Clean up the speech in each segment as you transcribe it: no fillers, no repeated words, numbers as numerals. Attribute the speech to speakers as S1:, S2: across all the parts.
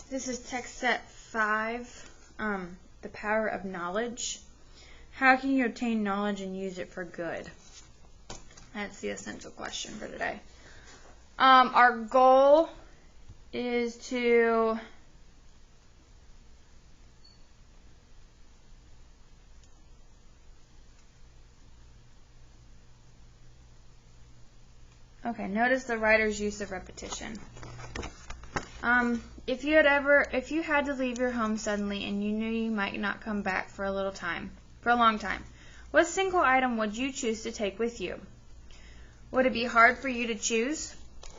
S1: This is text set 5, the power of knowledge. How can you obtain knowledge and use it for good? That's the essential question for today. Our goal is to notice the writer's use of repetition. If you had to leave your home suddenly and you knew you might not come back for a long time, what single item would you choose to take with you? Would it be hard for you to choose?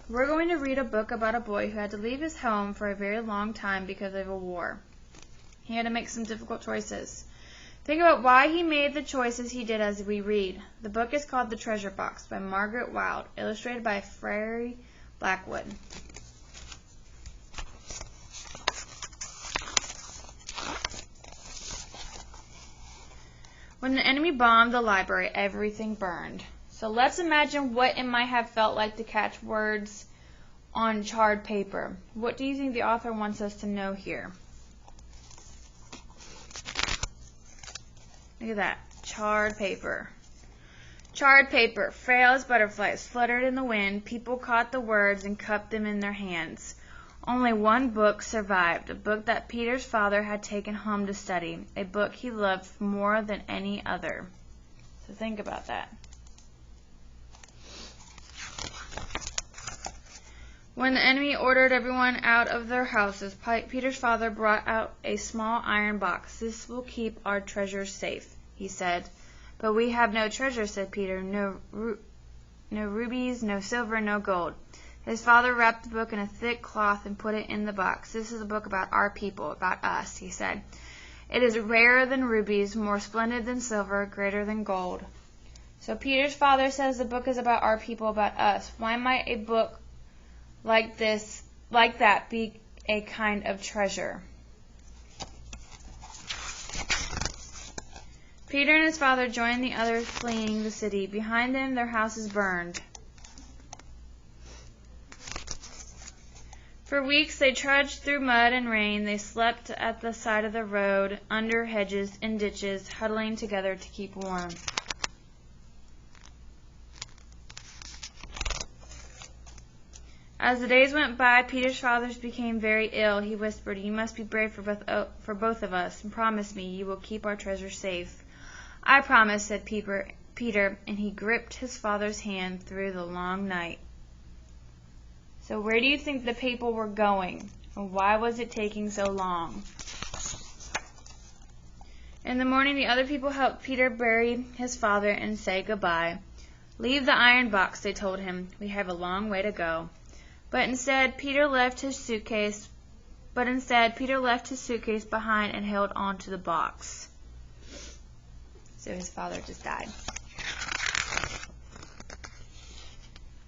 S1: We're going to read a book about a boy who had to leave his home for a very long time because of a war. He had to make some difficult choices. Think about why he made the choices he did as we read. The book is called The Treasure Box by Margaret Wilde, illustrated by Frary Blackwood. When the enemy bombed the library, everything burned. So let's imagine what it might have felt like to catch words on charred paper. What do you think the author wants us to know here? Look at that. Charred paper. Charred paper, frail as butterflies, fluttered in the wind. People caught the words and cupped them in their hands. Only one book survived, a book that Peter's father had taken home to study, a book he loved more than any other. So think about that. When the enemy ordered everyone out of their houses, Peter's father brought out a small iron box. This will keep our treasures safe, he said. But we have no treasure, said Peter. No rubies, no silver, no gold. His father wrapped the book in a thick cloth and put it in the box. This is a book about our people, about us, he said. It is rarer than rubies, more splendid than silver, greater than gold. So Peter's father says the book is about our people, about us. Why might a book like that be a kind of treasure? Peter and his father joined the others fleeing the city. Behind them, their houses burned. For weeks they trudged through mud and rain. They slept at the side of the road, under hedges, in ditches, huddling together to keep warm. As the days went by, Peter's father became very ill. He whispered, "You must be brave for both of us, and promise me you will keep our treasure safe." "I promise," said Peter, and he gripped his father's hand through the long night. So where do you think the people were going? And why was it taking so long? In the morning, the other people helped Peter bury his father and say goodbye. "Leave the iron box," they told him. "We have a long way to go." But instead, Peter left his suitcase behind and held on to the box. So his father just died.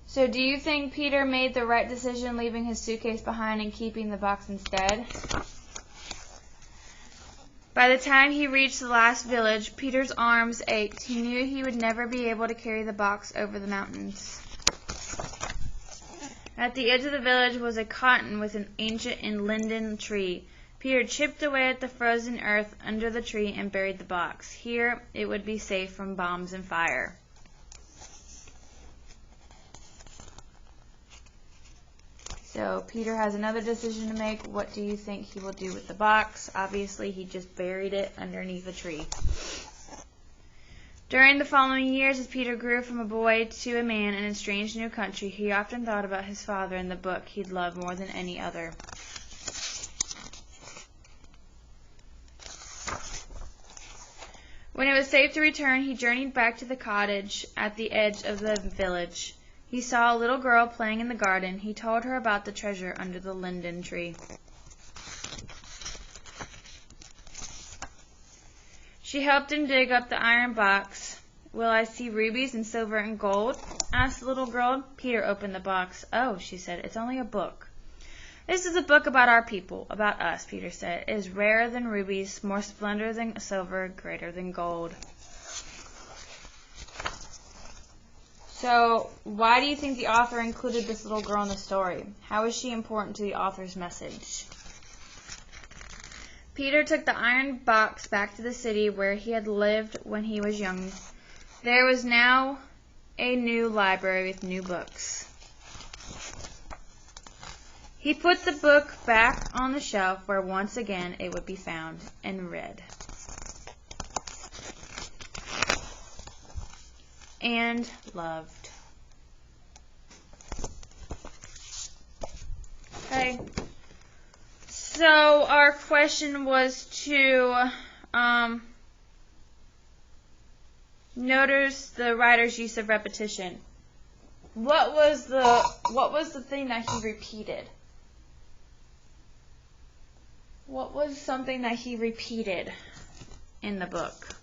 S1: So do you think Peter made the right decision leaving his suitcase behind and keeping the box instead? By the time he reached the last village, Peter's arms ached. He knew he would never be able to carry the box over the mountains. At the edge of the village was a cotton with an ancient linden tree. Peter chipped away at the frozen earth under the tree and buried the box. Here it would be safe from bombs and fire. So Peter has another decision to make. What do you think he will do with the box? Obviously, he just buried it underneath a tree. During the following years, as Peter grew from a boy to a man in a strange new country, he often thought about his father and the book he'd loved more than any other. When it was safe to return, he journeyed back to the cottage at the edge of the village. He saw a little girl playing in the garden. He told her about the treasure under the linden tree. She helped him dig up the iron box. "Will I see rubies and silver and gold?" asked the little girl. Peter opened the box. "Oh," she said, "it's only a book." "This is a book about our people, about us," Peter said. "It is rarer than rubies, more splendid than silver, greater than gold." So, why do you think the author included this little girl in the story? How is she important to the author's message? Peter took the iron box back to the city where he had lived when he was young. There was now a new library with new books. He put the book back on the shelf where once again it would be found and read. And loved. Okay. So our question was to notice the writer's use of repetition. What was the thing that he repeated? What was something that he repeated in the book?